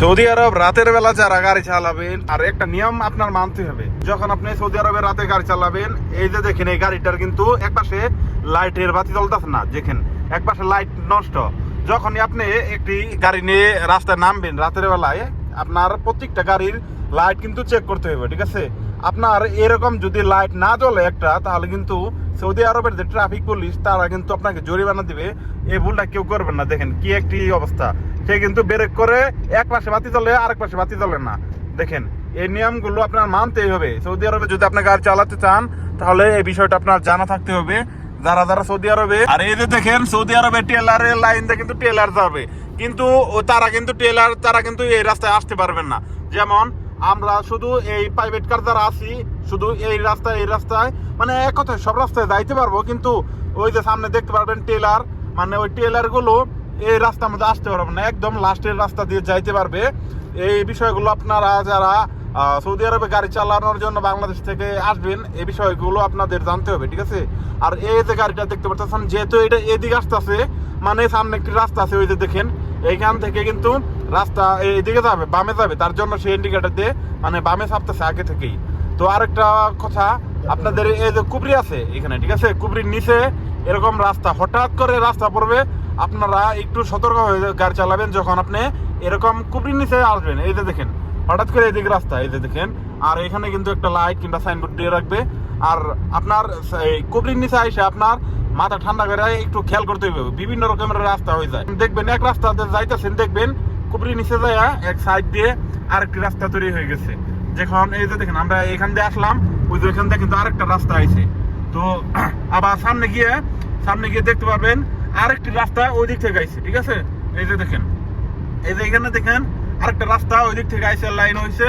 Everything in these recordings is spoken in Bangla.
সৌদি আরব রাতের বেলা যারা গাড়ি চালাবেন, আর একটা নিয়ম আপনার মানতে হবে। যখন আপনি সৌদি আরবে রাতে গাড়ি চালাবেন, এই যে দেখেন এই গাড়িটার কিন্তু একপাশে লাইটের বাতি জ্বলতেছে না, দেখেন একপাশে লাইট নষ্ট। যখনই আপনি একটি গাড়ি নিয়ে রাস্তায় নামবেন রাতের বেলায়, আপনার প্রত্যেকটা গাড়ির লাইট কিন্তু চেক করতে হবে, ঠিক আছে? আপনার এরকম যদি লাইট না জ্বলে একটা, তাহলে কিন্তু সৌদি আরবের যে ট্রাফিক পুলিশ তারা কিন্তু আপনাকে জরিমানা দিবে। এই ভুলটা কেউ করবেন না। দেখেন কি একটি অবস্থা, সে কিন্তু ব্রেক করে এক পাশে বাতি জ্বলে আরেক পাশে বাতি জ্বলে না। দেখেন এই নিয়মগুলো আপনার মানতেই হবে। সৌদি আরবে যদি আপনি গাড়ি চালাতে চান, তাহলে এই বিষয়টা আপনার জানা থাকতে হবে। যারা যারা সৌদি আরবে, আর এই যে দেখেন সৌদি আরবে টেলারের লাইন দিয়ে কিন্তু টেলার যাবে, কিন্তু তারা কিন্তু এই রাস্তায় আসতে পারবেন না। যেমন আমরা শুধু এই প্রাইভেট কার যারা আছি, শুধু এই রাস্তায় মানে এক কথায় সব রাস্তায় যাইতে পারবো, কিন্তু ওই যে সামনে দেখতে পারবেন টেলার, মানে ওই টেলার গুলো এই রাস্তার মধ্যে আসতে পারবে না, একদম লাস্টের রাস্তা দিয়ে যাইতে পারবে। এই বিষয়গুলো আপনারা যারা সৌদি আরবে গাড়ি চালানোর জন্য বাংলাদেশ থেকে আসবেন, এই বিষয়গুলো আপনাদের জানতে হবে, ঠিক আছে? আর এই যে গাড়িটা দেখতে পাচ্ছেন, যেহেতু এটা এদিকে আসতেছে, মানে সামনে একটি রাস্তা আছে, ওই যে দেখেন এইখান থেকে কিন্তু রাস্তা এইদিকে যাবে, বামে যাবে, তার জন্য সেই ইন্ডিকেটর দিয়ে মানে বামে ছাপতেছে আগে থেকেই। তো আরেকটা কথা, আপনাদের এই যে কুবরি আছে এখানে, ঠিক আছে, কুবরির নিচে এরকম রাস্তা হঠাৎ করে রাস্তা পড়বে, আপনারা একটু সতর্ক হয়ে গাড়ি চালাবেন যখন আপনি এরকম কুবরির নিচে আসবেন। এই যে দেখেন হঠাৎ করে এদিকে রাস্তা, এই যে দেখেন, আর এখানে কিন্তু একটা লাইট কিংবা সাইনবোর্ড দিয়ে রাখবে। আর আপনার কুবরির নিচে আইসে আপনার মাথা ঠান্ডা করে একটু খেয়াল করতে হবে, বিভিন্ন রকমের রাস্তা হয়ে যায়। দেখবেন এক রাস্তাতে যাইতেছেন, দেখবেন কুবরির নিচে যায় এক সাইড দিয়ে আরেকটি রাস্তা তৈরি হয়ে গেছে। যখন এই যে দেখেন আমরা এখান দিয়ে আসলাম, ওই যে এখান দিয়ে কিন্তু আরেকটা রাস্তা আছে। তো আবার সামনে গিয়ে দেখতে পারবেন আরেকটি রাস্তা ওই দিক থেকে আইছে, ঠিক আছে? এই যে দেখেন, এই যে এখানে দেখেন আরেকটা রাস্তা ওই দিক থেকে আইসে লাইন হয়েছে,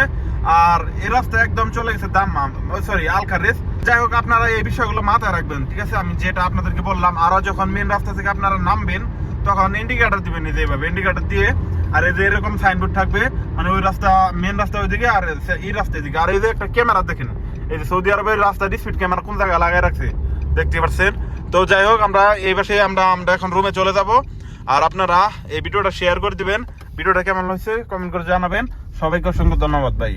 আর এই রাস্তা একদম চলে গেছে দাম্মাম, সরি আলখারেজ। যাই হোক, আপনারা এই বিষয়গুলো মাথায় রাখবেন, ঠিক আছে? আমি যেটা আপনাদেরকে বললাম। আরো যখন মেন রাস্তা থেকে আপনারা নামবেন, তখন ইন্ডিকেটর দিবেন, এই যে এইভাবে ইন্ডিকেটর দিয়ে, আর এই যে এরকম সাইনবোর্ড থাকবে, মানে ওই রাস্তা মেন রাস্তা ওইদিকে আর এই রাস্তা এদিকে। আর এই যে একটা ক্যামেরা দেখেন, এই যে সৌদি আরবের রাস্তায় স্পিড ক্যামেরা কোন জায়গায় লাগাই রাখছে, দেখতে পাচ্ছেন? তো যাই হোক, আমরা এই পাশে আমরা এখন রুমে চলে যাব। আর আপনারা এই ভিডিওটা শেয়ার করে দিবেন। ভিডিওটা কেমন হয়েছে কমেন্ট করে জানাবেন। সবাইকে অসংখ্য ধন্যবাদ ভাই।